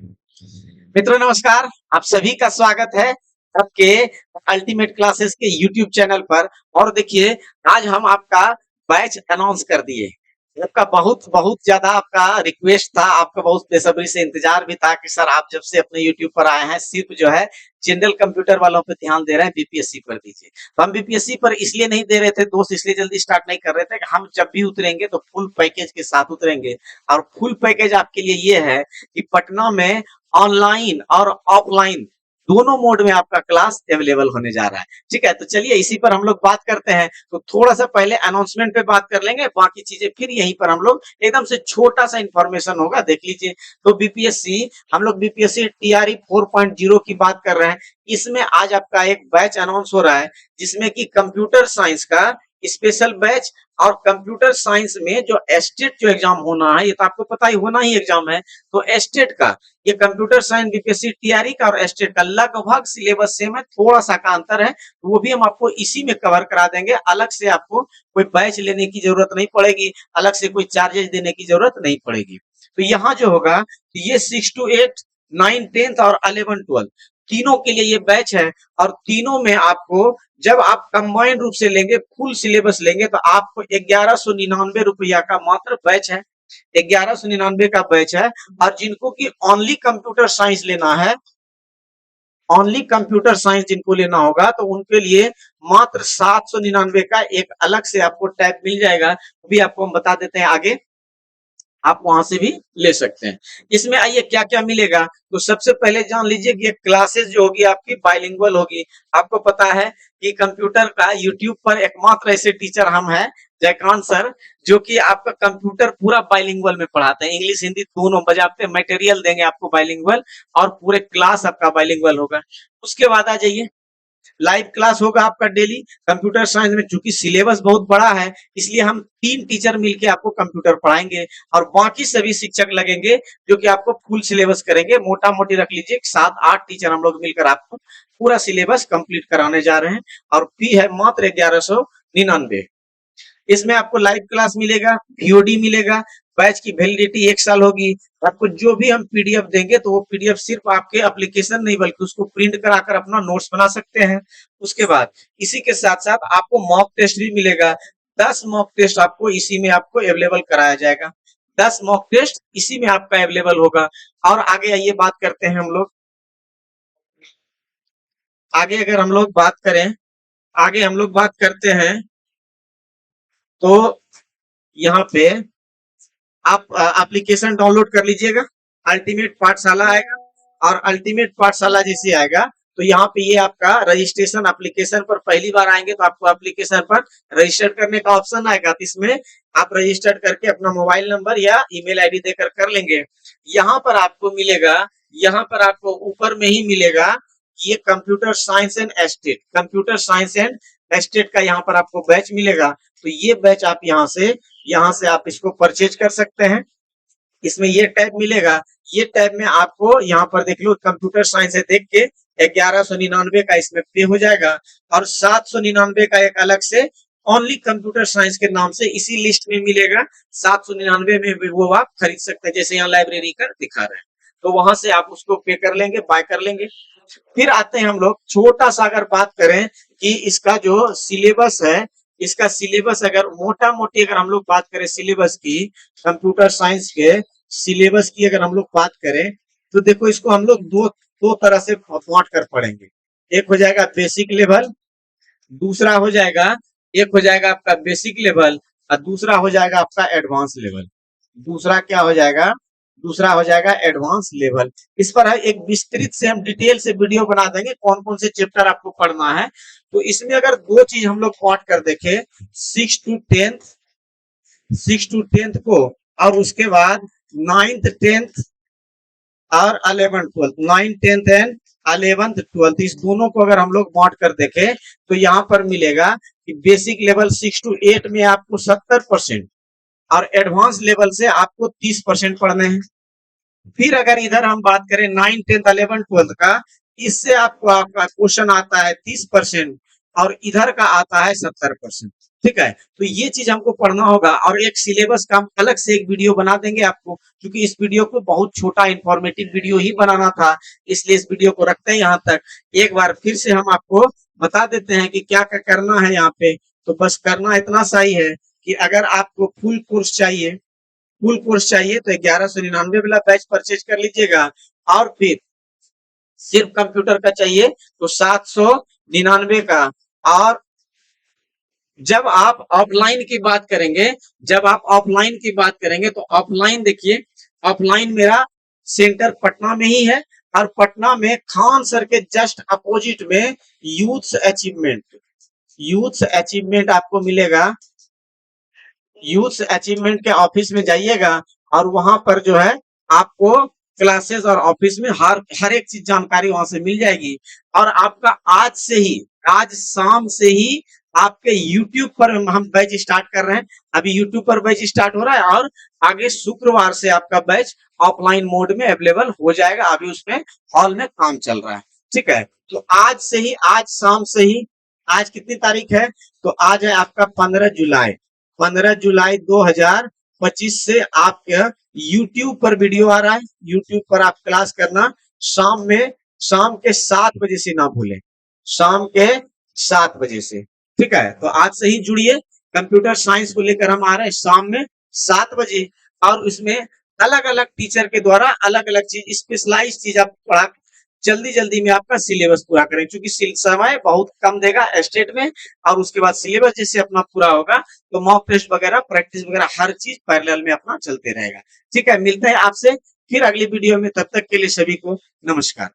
मित्रों नमस्कार, आप सभी का स्वागत है आपके अल्टीमेट क्लासेस के यूट्यूब चैनल पर। और देखिए, आज हम आपका बैच अनाउंस कर दिए। आपका बहुत बहुत ज्यादा आपका रिक्वेस्ट था, आपका बहुत बेसब्री से इंतजार भी था कि सर आप जब से अपने यूट्यूब पर आए हैं सिर्फ जो है जनरल कंप्यूटर वालों पे ध्यान दे रहे हैं, बीपीएससी पर दीजिए। तो हम बीपीएससी पर इसलिए नहीं दे रहे थे दोस्त, इसलिए जल्दी स्टार्ट नहीं कर रहे थे कि हम जब भी उतरेंगे तो फुल पैकेज के साथ उतरेंगे। और फुल पैकेज आपके लिए ये है कि पटना में ऑनलाइन और ऑफलाइन दोनों मोड में आपका क्लास अवेलेबल होने जा रहा है। ठीक है, तो चलिए इसी पर हम लोग बात करते हैं। तो थोड़ा सा पहले अनाउंसमेंट पे बात कर लेंगे, बाकी चीजें फिर यहीं पर हम लोग एकदम से छोटा सा इंफॉर्मेशन होगा, देख लीजिए। तो बीपीएससी, हम लोग बीपीएससी टीआरई 4.0 की बात कर रहे हैं। इसमें आज आपका एक बैच अनाउंस हो रहा है जिसमें कि कंप्यूटर साइंस का स्पेशल बैच और कंप्यूटर साइंस में जो एस्टेट जो एग्जाम होना है, ये तो आपको पता ही होना ही एग्जाम है। तो एस्टेट का, ये कंप्यूटर साइंस बीपीएससी टीआरई का और एस्टेट का लगभग सिलेबस सेम है, थोड़ा सा का अंतर है। तो वो भी हम आपको इसी में कवर करा देंगे, अलग से आपको कोई बैच लेने की जरूरत नहीं पड़ेगी, अलग से कोई चार्जेस देने की जरूरत नहीं पड़ेगी। तो यहाँ जो होगा, ये 6 to 8, 9, 10 और 11, 12 तीनों के लिए ये बैच है। और तीनों में आपको, जब आप कंबाइंड रूप से लेंगे, फुल सिलेबस लेंगे, तो आपको 1199 रुपया का मात्र बैच है। 1199 का बैच है। और जिनको कि ओनली कंप्यूटर साइंस लेना है, ओनली कंप्यूटर साइंस जिनको लेना होगा, तो उनके लिए मात्र 799 का एक अलग से आपको टैब मिल जाएगा। अभी आपको हम बता देते हैं आगे, आप वहां से भी ले सकते हैं। इसमें आइए क्या क्या मिलेगा। तो सबसे पहले जान लीजिए कि क्लासेस जो होगी आपकी बाइलिंगुअल होगी। आपको पता है कि कंप्यूटर का यूट्यूब पर एकमात्र ऐसे टीचर हम हैं, जयकांत सर, जो कि आपका कंप्यूटर पूरा बाइलिंगुअल में पढ़ाते हैं, इंग्लिश हिंदी दोनों बजाते हैं। मटेरियल देंगे आपको बाइलिंगुअल, और पूरे क्लास आपका बाइलिंगुअल होगा। उसके बाद आ जाइए, लाइव क्लास होगा आपका डेली। कंप्यूटर साइंस में चूंकि सिलेबस बहुत बड़ा है, इसलिए हम 3 टीचर मिलकर आपको कंप्यूटर पढ़ाएंगे, और बाकी सभी शिक्षक लगेंगे जो कि आपको फुल सिलेबस करेंगे। मोटा मोटी रख लीजिए 7-8 टीचर हम लोग मिलकर आपको पूरा सिलेबस कंप्लीट कराने जा रहे हैं। और फी है मात्र 1199। इसमें आपको लाइव क्लास मिलेगा, वीओडी मिलेगा, बैच की वैलिडिटी 1 साल होगी। आपको जो भी हम पीडीएफ देंगे, तो वो पीडीएफ सिर्फ आपके एप्लीकेशन नहीं बल्कि उसको प्रिंट कराकर अपना नोट्स बना सकते हैं। उसके बाद इसी के साथ साथ आपको मॉक टेस्ट भी मिलेगा। 10 मॉक टेस्ट आपको इसी में आपको अवेलेबल कराया जाएगा। 10 मॉक टेस्ट इसी में आपका अवेलेबल होगा। और आगे आइए बात करते हैं हम लोग। आगे अगर हम लोग बात करें, आगे हम लोग बात करते हैं, तो यहाँ पे आप एप्लीकेशन डाउनलोड कर लीजिएगा। अल्टीमेट पाठशाला आएगा, और अल्टीमेट पाठशाला जैसे आएगा, तो यहाँ पे ये आपका रजिस्ट्रेशन एप्लीकेशन पर पहली बार आएंगे, तो आपको एप्लीकेशन पर रजिस्टर करने का ऑप्शन आएगा। तो इसमें आप रजिस्टर करके अपना मोबाइल नंबर या ईमेल आईडी देकर कर लेंगे। यहाँ पर आपको मिलेगा, यहाँ पर आपको ऊपर में ही मिलेगा, ये computer science and estate, computer science and estate का यहाँ पर आपको बैच मिलेगा। तो ये बैच आप यहाँ से आप इसको परचेज कर सकते हैं। इसमें ये टैब मिलेगा, ये टैब में आपको यहाँ पर देख लो कंप्यूटर साइंस है, देख के 1199 का इसमें पे हो जाएगा। और 799 का एक अलग से ओनली कंप्यूटर साइंस के नाम से इसी लिस्ट में मिलेगा। 799 में भी वो आप खरीद सकते हैं, जैसे यहाँ लाइब्रेरी का दिखा रहे हैं। तो वहां से आप उसको पे कर लेंगे, बाय कर लेंगे। फिर आते हैं हम लोग, छोटा सा अगर बात करें कि इसका जो सिलेबस है, इसका सिलेबस अगर मोटा मोटी अगर हम लोग बात करें सिलेबस की, कंप्यूटर साइंस के सिलेबस की अगर हम लोग बात करें, तो देखो इसको हम लोग दो दो तरह से बांट कर पढ़ेंगे। एक हो जाएगा बेसिक लेवल, दूसरा हो जाएगा, एक हो जाएगा आपका बेसिक लेवल, और दूसरा हो जाएगा आपका एडवांस लेवल। दूसरा क्या हो जाएगा, दूसरा हो जाएगा एडवांस लेवल। इस पर एक विस्तृत से हम डिटेल से वीडियो बना देंगे, कौन कौन से चैप्टर आपको पढ़ना है। तो इसमें अगर दो चीज हम लोग बांट कर देखें, 6 to 10, 6 to 10 को, और उसके बाद 9th 10th और 11th 12th, 9th 10th and 11th 12th, इस दोनों को अगर हम लोग बांट कर देखें, तो यहाँ पर मिलेगा कि बेसिक लेवल 6 to 8 में आपको 70%, और एडवांस लेवल से आपको 30% पढ़ने हैं। फिर अगर इधर हम बात करें 9th 10th 11th 12th का, इससे आपको आपका क्वेश्चन आता है 30%, और इधर का आता है 70%। ठीक है, तो ये चीज हमको पढ़ना होगा और एक सिलेबस का हम अलग से एक वीडियो बना देंगे आपको, क्योंकि इस वीडियो को बहुत छोटा इंफॉर्मेटिव वीडियो ही बनाना था, इसलिए इस वीडियो को रखते हैं यहाँ तक। एक बार फिर से हम आपको बता देते हैं कि क्या क्या करना है यहाँ पे। तो बस करना इतना सा ही है कि अगर आपको फुल कोर्स चाहिए तो 1199 वाला बैच परचेज कर लीजिएगा, और फिर सिर्फ कंप्यूटर का चाहिए तो 799 का। और जब आप ऑफलाइन की बात करेंगे तो ऑफलाइन देखिए, ऑफलाइन मेरा सेंटर पटना में ही है, और पटना में खान सर के जस्ट अपोजिट में यूथ अचीवमेंट आपको मिलेगा। यूथ अचीवमेंट के ऑफिस में जाइएगा और वहां पर जो है आपको क्लासेस और ऑफिस में हर एक चीज जानकारी वहां से मिल जाएगी। और आपका आज शाम से ही आपके यूट्यूब पर हम बैच स्टार्ट कर रहे हैं। अभी यूट्यूब पर बैच स्टार्ट हो रहा है और आगे शुक्रवार से आपका बैच ऑफलाइन मोड में अवेलेबल हो जाएगा। अभी उसमें हॉल में काम चल रहा है। ठीक है, तो आज शाम से ही, आज कितनी तारीख है, तो आज है आपका 15 जुलाई। 15 जुलाई 2025 से आपके यूट्यूब पर वीडियो आ रहा है। यूट्यूब पर आप क्लास करना शाम के 7 बजे से ना भूलें, शाम के 7 बजे से। ठीक है, तो आज से ही जुड़िए। कंप्यूटर साइंस को लेकर हम आ रहे हैं शाम में 7 बजे, और उसमें अलग अलग टीचर के द्वारा अलग अलग चीज, स्पेशलाइज चीज आप पढ़ा, जल्दी जल्दी में आपका सिलेबस पूरा करें, क्योंकि समय बहुत कम देगा स्टेट में। और उसके बाद सिलेबस जैसे अपना पूरा होगा तो मॉक टेस्ट वगैरह, प्रैक्टिस वगैरह हर चीज पैरेलल में अपना चलते रहेगा। ठीक है, मिलते हैं आपसे फिर अगली वीडियो में, तब तक के लिए सभी को नमस्कार।